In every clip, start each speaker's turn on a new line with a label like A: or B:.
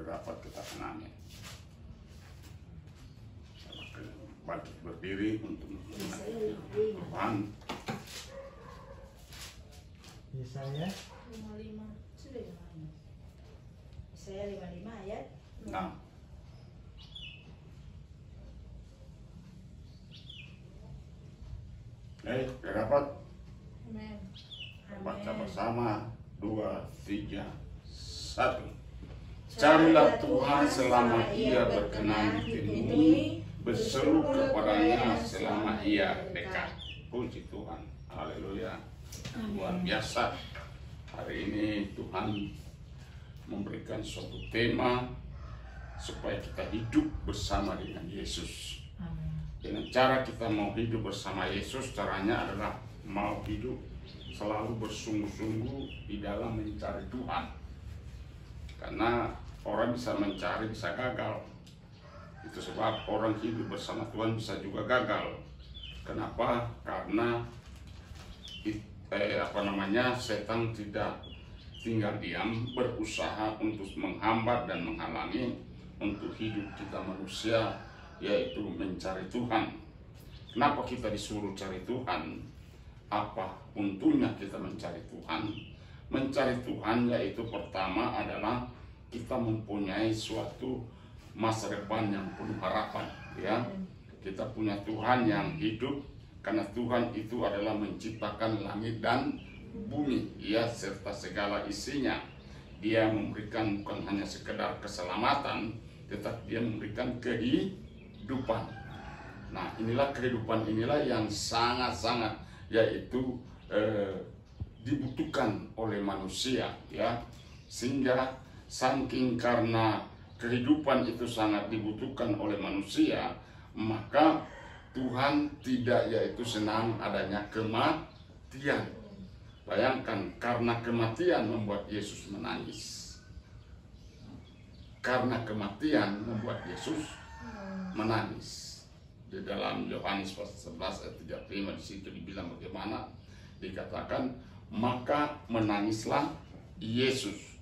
A: rapat kita amin. Bangkit berdiri untuk Tuhan.
B: Yesaya
C: 55 sudah ya. Yesaya 55 ayat
A: 6. Rapat
C: Amin.
A: baca bersama 2, 3, 1. Carilah Tuhan selama Ia berkenan di bumi, berseru kepadanya selama Ia dekat. Puji Tuhan, haleluya. Luar biasa. Hari ini Tuhan memberikan suatu tema supaya kita hidup bersama dengan Yesus. Dengan cara kita mau hidup bersama Yesus, caranya adalah mau hidup selalu bersungguh-sungguh di dalam mencari Tuhan. Karena orang bisa mencari, bisa gagal. Itu sebab orang hidup bersama Tuhan bisa juga gagal. Kenapa? Karena setan tidak tinggal diam, berusaha untuk menghambat dan menghalangi untuk hidup kita manusia, yaitu mencari Tuhan. Kenapa kita disuruh cari Tuhan? Apa untungnya kita mencari Tuhan? Mencari Tuhan yaitu pertama adalah kita mempunyai suatu masa depan yang penuh harapan, ya. Kita punya Tuhan yang hidup, karena Tuhan itu adalah menciptakan langit dan bumi, ya, serta segala isinya. Dia memberikan bukan hanya sekedar keselamatan, tetapi dia memberikan kehidupan. Nah, inilah kehidupan inilah yang sangat-sangat yaitu dibutuhkan oleh manusia, ya. Sehingga saking karena kehidupan itu sangat dibutuhkan oleh manusia, maka Tuhan tidak yaitu senang adanya kematian. Bayangkan, karena kematian membuat Yesus menangis. Karena kematian membuat Yesus menangis. Di dalam Yohanes pasal 11 ayat 35 di situ dibilang bagaimana? Dikatakan, maka menangislah Yesus.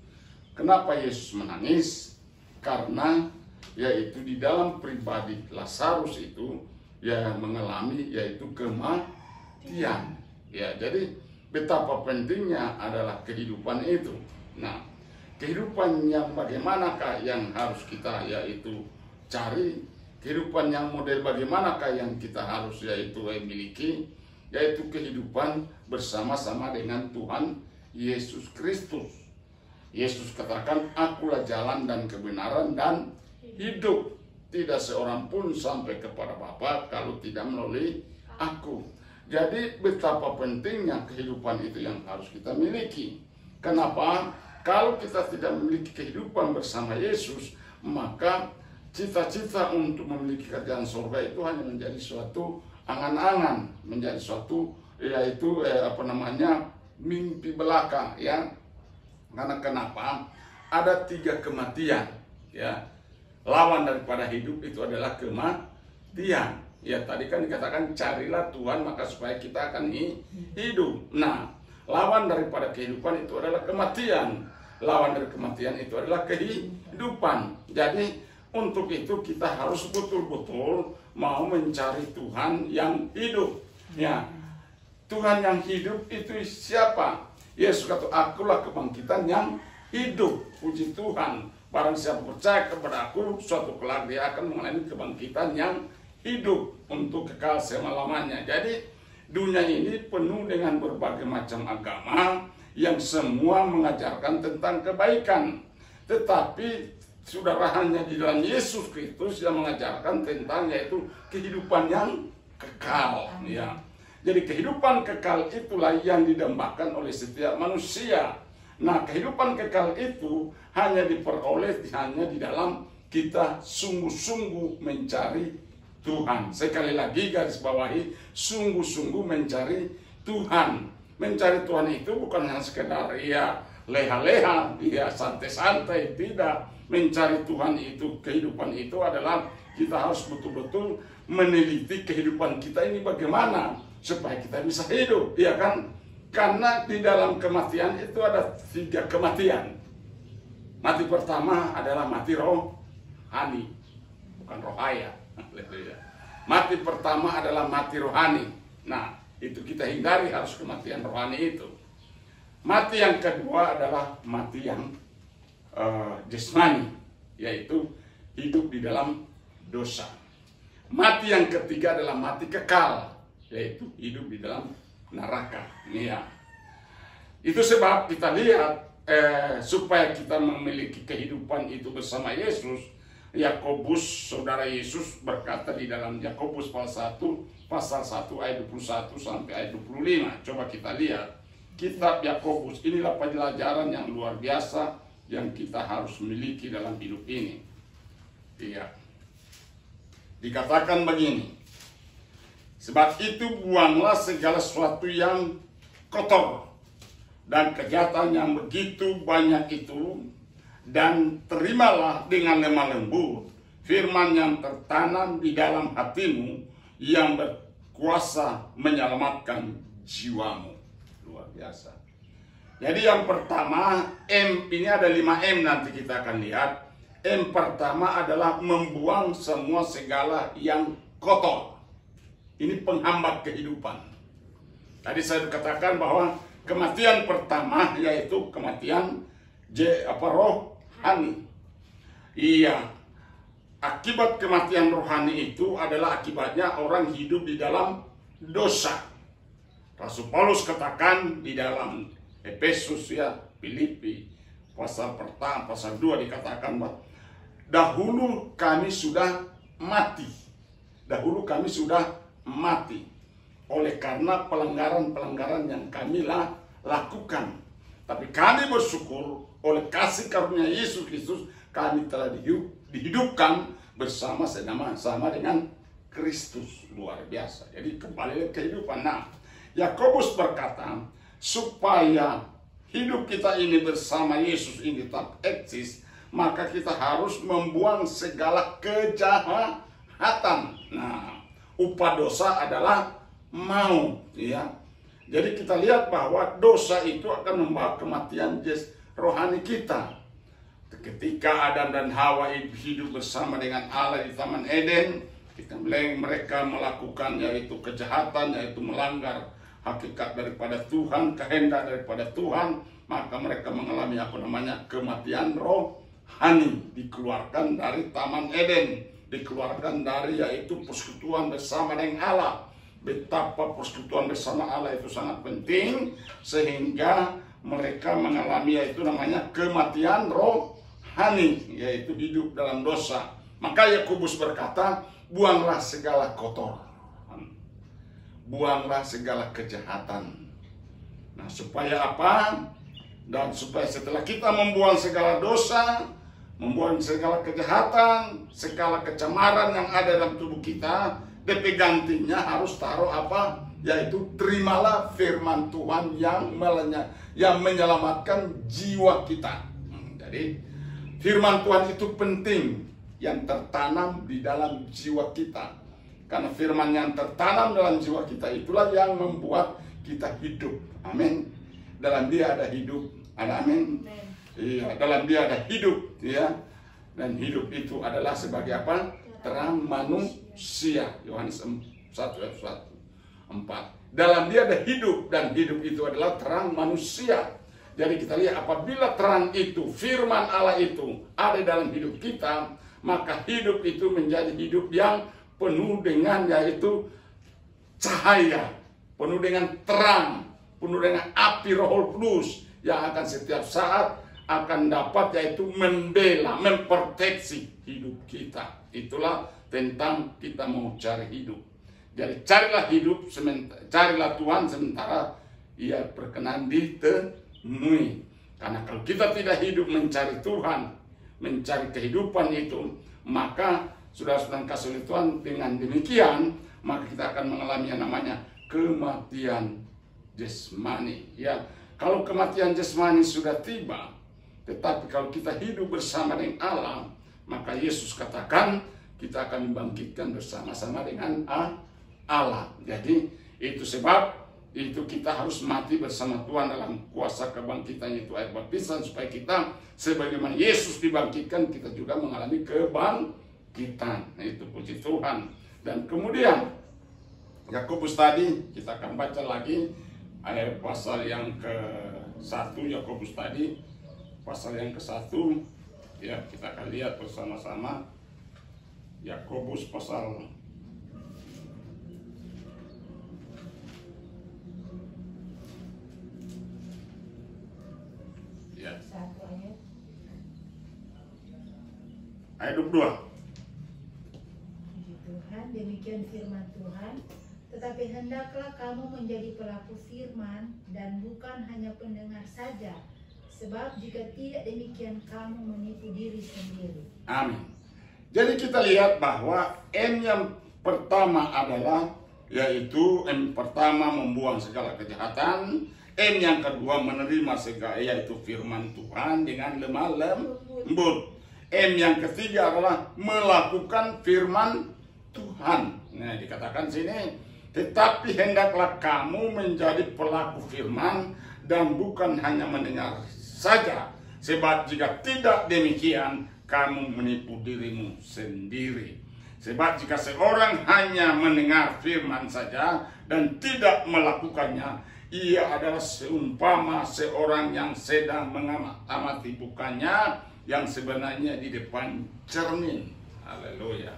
A: Kenapa Yesus menangis? Karena yaitu di dalam pribadi Lazarus itu ya mengalami yaitu kematian. Ya, jadi betapa pentingnya adalah kehidupan itu. Nah, kehidupan yang bagaimanakah yang harus kita yaitu cari? Kehidupan yang model bagaimanakah yang kita harus yaitu miliki? Yaitu kehidupan bersama-sama dengan Tuhan Yesus Kristus. Yesus katakan, akulah jalan dan kebenaran dan hidup. Tidak seorang pun sampai kepada Bapa kalau tidak melalui aku. Jadi betapa pentingnya kehidupan itu yang harus kita miliki. Kenapa? Kalau kita tidak memiliki kehidupan bersama Yesus, maka cita-cita untuk memiliki kerajaan surga itu hanya menjadi suatu angan-angan, menjadi suatu yaitu mimpi belaka, ya. Karena kenapa? Ada 3 kematian, ya. Lawan daripada hidup itu adalah kematian. Ya, tadi kan dikatakan carilah Tuhan maka supaya kita akan hidup. Nah, lawan daripada kehidupan itu adalah kematian. Lawan dari kematian itu adalah kehidupan. Jadi untuk itu kita harus betul-betul mau mencari Tuhan yang hidup. Ya, Tuhan yang hidup itu siapa? Yesus kata, akulah kebangkitan yang hidup. Puji Tuhan. Barang siapa percaya kepada aku, suatu kelak dia akan mengalami kebangkitan yang hidup untuk kekal selama-lamanya. Jadi dunia ini penuh dengan berbagai macam agama yang semua mengajarkan tentang kebaikan. Tetapi saudara, hanya di dalam Yesus Kristus yang mengajarkan tentang yaitu kehidupan yang kekal, ya. Jadi kehidupan kekal itulah yang didambakan oleh setiap manusia. Nah, kehidupan kekal itu hanya diperoleh hanya di dalam kita sungguh-sungguh mencari Tuhan. Sekali lagi garis bawahi, sungguh-sungguh mencari Tuhan. Mencari Tuhan itu bukan hanya sekedar ya leha-leha, ya santai-santai, tidak. Mencari Tuhan itu, kehidupan itu adalah kita harus betul-betul meneliti kehidupan kita ini bagaimana supaya kita bisa hidup, ya kan? Karena di dalam kematian itu ada 3 kematian. Mati pertama adalah mati rohani, bukan rohaya. Mati pertama adalah mati rohani. Nah, itu kita hindari, harus kematian rohani itu. Mati yang kedua adalah mati yang jasmani, yaitu hidup di dalam dosa. Mati yang ketiga adalah mati kekal, yaitu hidup di dalam neraka. Ya. Itu sebab kita lihat supaya kita memiliki kehidupan itu bersama Yesus. Yakobus, saudara Yesus berkata di dalam Yakobus pasal 1 ayat 21 sampai ayat 25. Coba kita lihat kitab Yakobus. Inilah pelajaran yang luar biasa yang kita harus miliki dalam hidup ini. Iya. Dikatakan begini, sebab itu buanglah segala sesuatu yang kotor dan kejahatan yang begitu banyak itu, dan terimalah dengan lemah lembut firman yang tertanam di dalam hatimu yang berkuasa menyelamatkan jiwamu. Luar biasa. Jadi yang pertama, ini ada 5 M nanti kita akan lihat. M pertama adalah membuang semua segala yang kotor. Ini penghambat kehidupan. Tadi saya katakan bahwa kematian pertama yaitu kematian rohani. Iya. Akibat kematian rohani itu adalah akibatnya orang hidup di dalam dosa. Rasul Paulus katakan di dalam Efesus Filipi pasal pertama, pasal 2 dikatakan bahwa dahulu kami sudah mati. Dahulu kami sudah mati oleh karena pelanggaran-pelanggaran yang kami lakukan. Tapi kami bersyukur oleh kasih karunia Yesus Kristus kami telah dihidupkan bersama dengan Kristus. Luar biasa. Jadi kembali ke kehidupan. Nah, Yakobus berkata supaya hidup kita ini bersama Yesus ini tetap eksis, maka kita harus membuang segala kejahatan. Nah, upah dosa adalah mau, ya. Jadi kita lihat bahwa dosa itu akan membawa kematian rohani kita. Ketika Adam dan Hawa hidup bersama dengan Allah di Taman Eden, mereka melakukan yaitu kejahatan, yaitu melanggar hakikat daripada Tuhan, kehendak daripada Tuhan, maka mereka mengalami kematian rohani, dikeluarkan dari Taman Eden, dikeluarkan dari yaitu persekutuan bersama dengan Allah. Betapa persekutuan bersama Allah itu sangat penting sehingga mereka mengalami yaitu kematian rohani, yaitu hidup dalam dosa. Maka Yakobus berkata, buanglah segala kotor, buanglah segala kejahatan. Nah, supaya apa? Dan supaya setelah kita membuang segala dosa, membuang segala kejahatan, segala kecemaran yang ada dalam tubuh kita, DP gantinya harus taruh apa? Yaitu terimalah firman Tuhan yang menyelamatkan jiwa kita. Jadi firman Tuhan itu penting, yang tertanam di dalam jiwa kita. Karena firman yang tertanam dalam jiwa kita itulah yang membuat kita hidup. Amin. Dalam dia ada hidup. Ada amin. Iya, dalam dia ada hidup, ya. Dan hidup itu adalah sebagai apa? Terang manusia. Yohanes 1:4. Dalam dia ada hidup, dan hidup itu adalah terang manusia. Jadi kita lihat apabila terang itu, firman Allah itu ada dalam hidup kita, maka hidup itu menjadi hidup yang penuh dengan yaitu cahaya, penuh dengan terang, penuh dengan api Roh Kudus yang akan setiap saat akan dapat yaitu membela, memproteksi hidup kita. Itulah tentang kita mau cari hidup. Jadi carilah hidup, carilah Tuhan sementara ia berkenan ditemui. Karena kalau kita tidak hidup mencari Tuhan, mencari kehidupan itu, maka saudara-saudara kasih Tuhan, dengan demikian maka kita akan mengalami yang namanya kematian jasmani. Ya, kalau kematian jasmani sudah tiba, tetapi kalau kita hidup bersama dengan Allah, maka Yesus katakan kita akan dibangkitkan bersama-sama dengan Allah. Jadi itu sebab itu kita harus mati bersama Tuhan dalam kuasa kebangkitan, itu air baptisan, supaya kita sebagaimana Yesus dibangkitkan, kita juga mengalami kebangkitan. Nah, itu puji Tuhan. Dan kemudian Yakobus tadi kita akan baca lagi ayat pasal yang ke-1, Yakobus tadi pasal yang ke-1 ya, kita akan lihat bersama-sama Yakobus pasal ya,
C: 1 ayat.
A: ayat 22.
C: Puji Tuhan, demikian firman Tuhan. Tetapi hendaklah kamu menjadi pelaku firman dan bukan hanya pendengar saja. Sebab jika tidak demikian kamu menipu diri sendiri.
A: Amin. Jadi kita lihat bahwa M yang pertama adalah, yaitu M pertama membuang segala kejahatan. M yang kedua menerima segala, yaitu firman Tuhan dengan lemah lembut. M yang ketiga adalah melakukan firman Tuhan. Nah, dikatakan sini, tetapi hendaklah kamu menjadi pelaku firman dan bukan hanya mendengar saja. Sebab jika tidak demikian, kamu menipu dirimu sendiri. Sebab jika seorang hanya mendengar firman saja dan tidak melakukannya, ia adalah seumpama seorang yang sedang mengamati bukannya yang sebenarnya di depan cermin. Haleluya.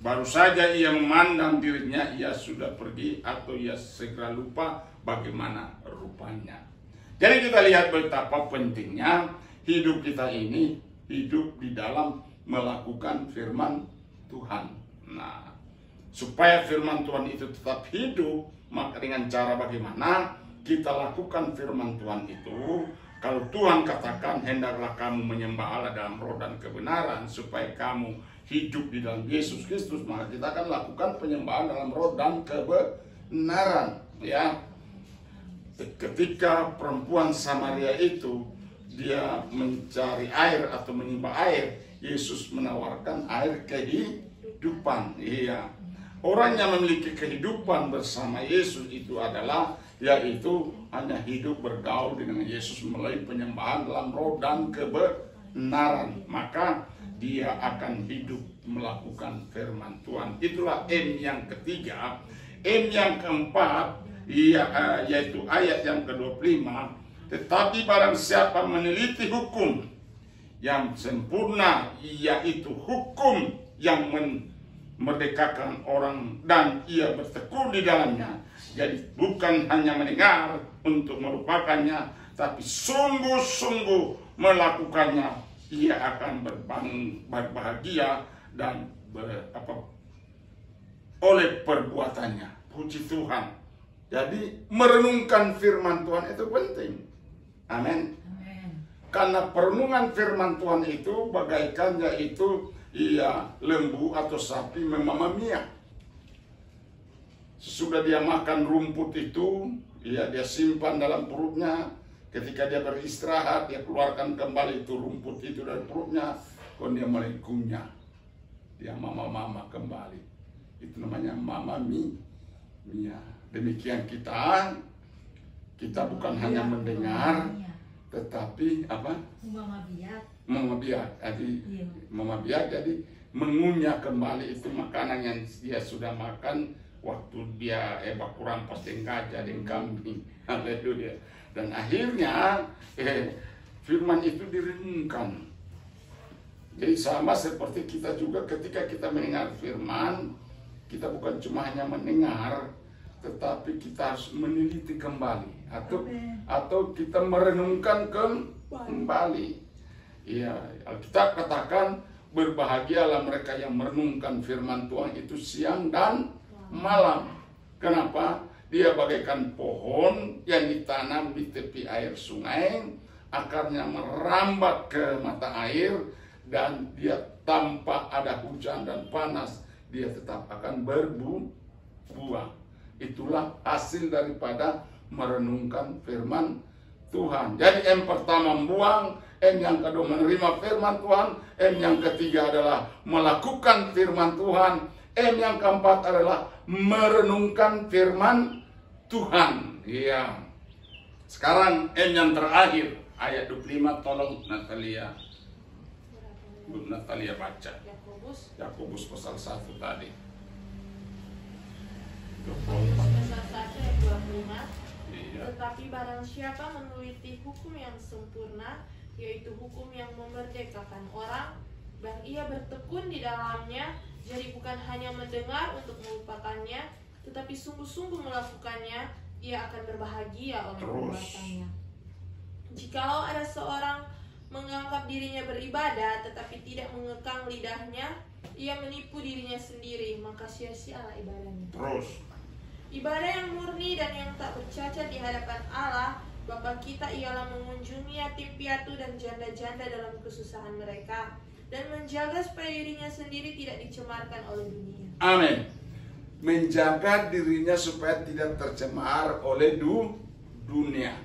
A: Baru saja ia memandang dirinya, ia sudah pergi atau ia segera lupa bagaimana rupanya. Jadi kita lihat betapa pentingnya hidup kita ini, hidup di dalam melakukan firman Tuhan. Nah, supaya firman Tuhan itu tetap hidup, maka dengan cara bagaimana kita lakukan firman Tuhan itu. Kalau Tuhan katakan hendaklah kamu menyembah Allah dalam roh dan kebenaran, supaya kamu hidup di dalam Yesus Kristus, maka kita akan lakukan penyembahan dalam roh dan kebenaran. Ya, ketika perempuan Samaria itu dia mencari air atau menimba air, Yesus menawarkan air kehidupan. Iya, orang yang memiliki kehidupan bersama Yesus itu adalah, yaitu hanya hidup bergaul dengan Yesus melalui penyembahan dalam roh dan kebenaran. Maka dia akan hidup melakukan firman Tuhan. Itulah M yang ketiga. M yang keempat, yaitu ayat yang ke-25. Tetapi barang siapa meneliti hukum yang sempurna, yaitu hukum yang memerdekakan orang dan ia bertekun di dalamnya. Jadi bukan hanya mendengar untuk melupakannya, tapi sungguh-sungguh melakukannya, ia akan berbahagia dan oleh perbuatannya. Puji Tuhan. Jadi merenungkan firman Tuhan itu penting. Amin. Karena perenungan firman Tuhan itu bagaikan, yaitu lembu atau sapi memamamia. Sesudah dia makan rumput itu, dia simpan dalam perutnya. Ketika dia beristirahat, dia keluarkan kembali itu rumput itu dari perutnya. Kemudian dia mulai kunyah. Dia mama-mama kembali. Itu namanya mamamia. Demikian kita bukan hanya mendengar, tetapi apa? Mama biak. Jadi mengunyah kembali itu makanan yang dia sudah makan waktu dia kurang pasti gajah dan kambing. Haleluya. Dan akhirnya firman itu direnungkan. Jadi sama seperti kita juga ketika kita mendengar firman, kita bukan cuma hanya mendengar, tetapi kita harus meneliti kembali atau kita merenungkan kembali. Iya, Alkitab katakan berbahagialah mereka yang merenungkan firman Tuhan itu siang dan malam. Kenapa? Dia bagaikan pohon yang ditanam di tepi air sungai, akarnya merambat ke mata air, dan dia tanpa ada hujan dan panas, dia tetap akan berbuah. Itulah hasil daripada merenungkan firman Tuhan. Jadi yang pertama membuang, yang kedua menerima firman Tuhan, yang ketiga adalah melakukan firman Tuhan, yang keempat adalah merenungkan firman Tuhan. Iya. Sekarang M yang terakhir, ayat 25, tolong Natalia. Bu Natalia baca. Yakobus pasal 1 tadi.
B: Pasal 1 ayat 25.
A: Iya.
B: Tetapi barang siapa meneliti hukum yang sempurna, yaitu hukum yang memerdekakan orang, dan ia bertekun di dalamnya, jadi bukan hanya mendengar untuk melupakannya, tetapi sungguh-sungguh melakukannya, ia akan berbahagia oleh perbuatannya. Jikalau ada seorang menganggap dirinya beribadah tetapi tidak mengekang lidahnya, ia menipu dirinya sendiri, maka sia-sialah ibadahnya.
A: Terus.
B: Ibadah yang murni dan yang tak bercacat di hadapan Allah Bapa kita ialah mengunjungi yatim piatu dan janda-janda dalam kesusahan mereka, dan menjaga supaya dirinya sendiri tidak dicemarkan oleh dunia.
A: Amin. Menjaga dirinya supaya tidak tercemar oleh dunia.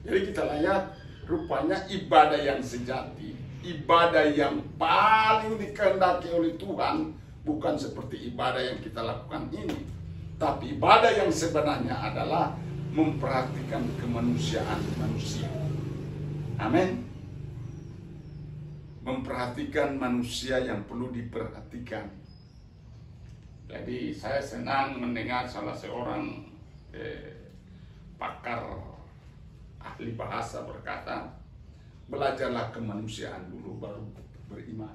A: Jadi kita lihat, rupanya ibadah yang sejati, ibadah yang paling dikehendaki oleh Tuhan, bukan seperti ibadah yang kita lakukan ini. Tapi ibadah yang sebenarnya adalah memperhatikan kemanusiaan manusia. Amin. Memperhatikan manusia yang perlu diperhatikan. Jadi saya senang mendengar salah seorang pakar ahli bahasa berkata, belajarlah kemanusiaan dulu baru beriman.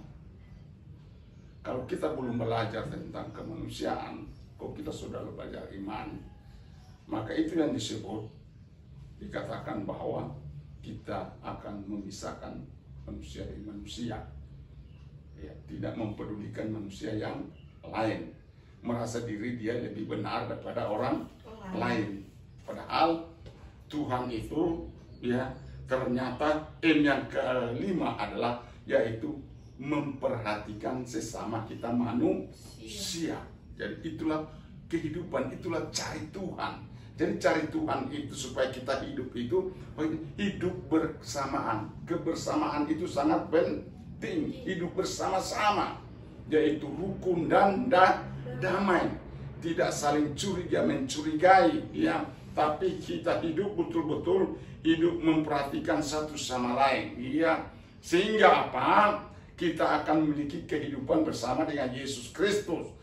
A: Kalau kita belum belajar tentang kemanusiaan, kok kita sudah belajar iman, maka itu yang disebut, dikatakan bahwa kita akan memisahkan manusia dari manusia. Ya, tidak mempedulikan manusia yang lain, merasa diri dia lebih benar daripada orang lain. Padahal Tuhan itu ya ternyata yang kelima adalah yaitu memperhatikan sesama kita manusia. Jadi itulah kehidupan, itulah cari Tuhan. Jadi cari Tuhan itu supaya kita hidup itu hidup bersamaan. Kebersamaan itu sangat penting. Hidup bersama-sama, yaitu rukun dan damai. Tidak saling curiga mencurigai, ya. Tapi kita hidup betul-betul hidup memperhatikan satu sama lain, ya. Sehingga apa? Kita akan memiliki kehidupan bersama dengan Yesus Kristus.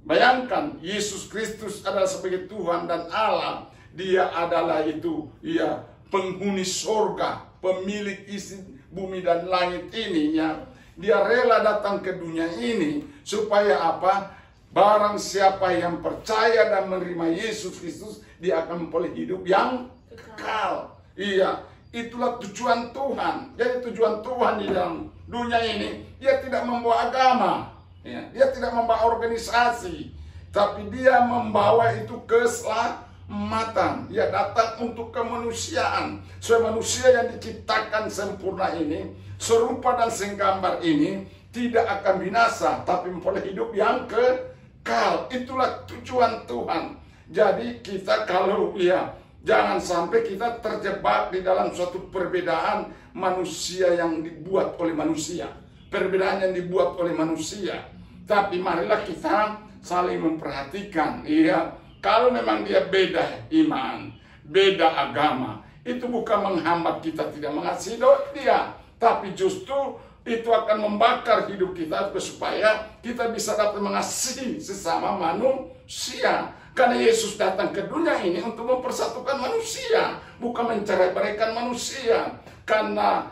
A: Bayangkan, Yesus Kristus adalah sebagai Tuhan dan Allah. Dia adalah itu, ya, penghuni sorga, pemilik isi bumi dan langit ini, ya. Dia rela datang ke dunia ini supaya apa? Barang siapa yang percaya dan menerima Yesus Kristus, dia akan memperoleh hidup yang kekal. Iya, itulah tujuan Tuhan. Jadi tujuan Tuhan di dalam dunia ini, dia tidak membawa agama. Ya, dia tidak membawa organisasi, tapi dia membawa itu keselamatan. Dia datang untuk kemanusiaan. Supaya manusia yang diciptakan sempurna ini, serupa dan segambar ini, tidak akan binasa, tapi memperoleh hidup yang kekal. Itulah tujuan Tuhan. Jadi kita kalau jangan sampai kita terjebak di dalam suatu perbedaan manusia yang dibuat oleh manusia. Perbedaan yang dibuat oleh manusia. Tapi marilah kita saling memperhatikan. Iya, kalau memang dia beda iman, beda agama, itu bukan menghambat kita tidak mengasihi dia, tapi justru itu akan membakar hidup kita supaya kita bisa dapat mengasihi sesama manusia. Karena Yesus datang ke dunia ini untuk mempersatukan manusia, bukan mencerai-beraikan manusia. Karena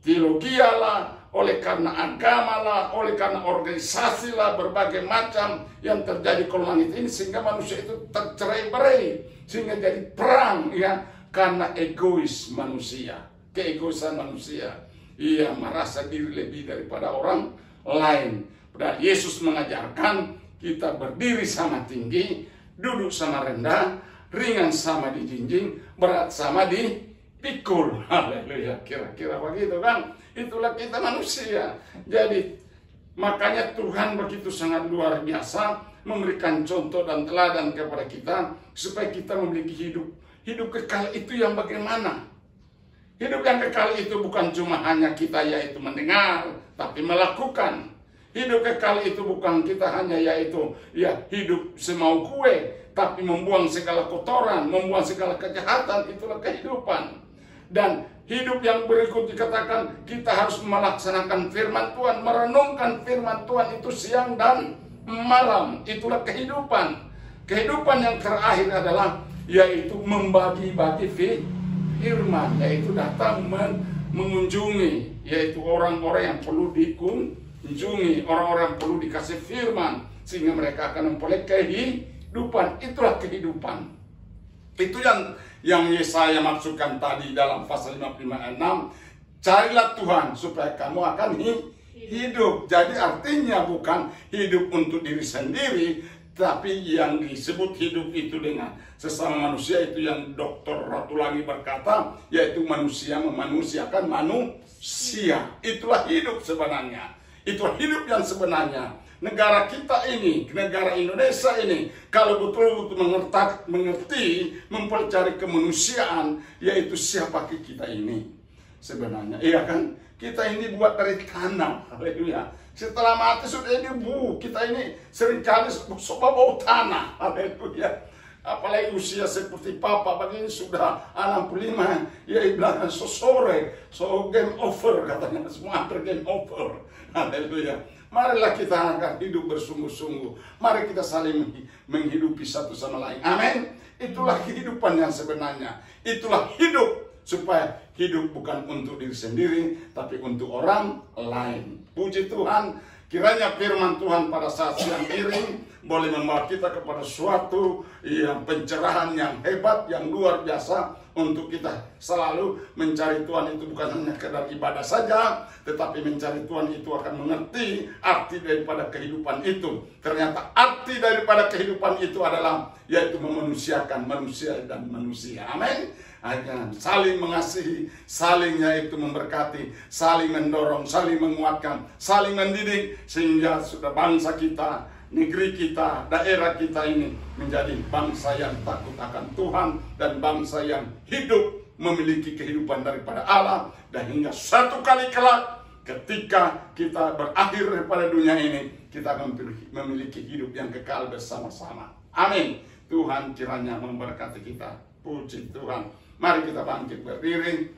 A: teologi lah, oleh karena agama lah, oleh karena organisasi lah, berbagai macam yang terjadi di langit ini, sehingga manusia itu tercerai-berai, sehingga jadi perang, ya, karena egois manusia, keegoisan manusia. Ia merasa diri lebih daripada orang lain. Padahal Yesus mengajarkan kita berdiri sama tinggi, duduk sama rendah, ringan sama dijinjing, berat sama dipikul. Haleluya, kira-kira begitu kan? Itulah kita manusia. Jadi makanya Tuhan begitu sangat luar biasa memberikan contoh dan teladan kepada kita supaya kita memiliki hidup kekal. Itu yang bagaimana? Hidup yang kekal itu bukan cuma hanya kita yaitu mendengar, tapi melakukan. Hidup kekal itu bukan kita hanya yaitu hidup semau kue, tapi membuang segala kotoran, membuang segala kejahatan, itulah kehidupan. Dan hidup yang berikut dikatakan kita harus melaksanakan firman Tuhan, merenungkan firman Tuhan itu siang dan malam. Itulah kehidupan. Kehidupan yang terakhir adalah yaitu membagi-bagi firman, yaitu datang mengunjungi, yaitu orang-orang yang perlu dikunjungi, orang-orang yang perlu dikasih firman sehingga mereka akan memperoleh kehidupan. Itulah kehidupan. Itu yang Yesaya maksudkan tadi dalam pasal 55 ayat 6. Carilah Tuhan supaya kamu akan hidup. Jadi artinya bukan hidup untuk diri sendiri, tapi yang disebut hidup itu dengan sesama manusia itu yang Dr. Ratulangi berkata, yaitu manusia memanusiakan manusia. Itulah hidup sebenarnya. Itulah hidup yang sebenarnya. Negara kita ini, negara Indonesia ini, kalau betul-betul mengerti, mempelajari kemanusiaan, yaitu siapa kita ini sebenarnya. Iya kan? Kita ini buat dari tanah. Haleluya. Setelah mati sudah ini kita ini seringkali sebab bau tanah. Haleluya. Apalagi usia seperti Papa begini sudah 65, ya bilang sore, so game over katanya, semua hampir game over. Haleluya. Marilah kita akan hidup bersungguh-sungguh. Mari kita saling menghidupi satu sama lain. Amin. Itulah kehidupan yang sebenarnya. Itulah hidup. Supaya hidup bukan untuk diri sendiri, tapi untuk orang lain. Puji Tuhan. Kiranya firman Tuhan pada saat siang ini boleh membawa kita kepada suatu yang pencerahan yang hebat, yang luar biasa, untuk kita selalu mencari Tuhan itu bukan hanya sekedar ibadah saja, tetapi mencari Tuhan itu akan mengerti arti daripada kehidupan itu. Ternyata arti daripada kehidupan itu adalah yaitu memanusiakan manusia dan manusia. Amin. Akan saling mengasihi, saling yaitu memberkati, saling mendorong, saling menguatkan, saling mendidik, sehingga sudah bangsa kita, negeri kita, daerah kita ini menjadi bangsa yang takut akan Tuhan dan bangsa yang hidup memiliki kehidupan daripada Allah, dan hingga satu kali kelak ketika kita berakhir daripada dunia ini, kita akan memiliki hidup yang kekal bersama-sama. Amin. Tuhan kiranya memberkati kita. Puji Tuhan. Mari kita bangkit berdiri.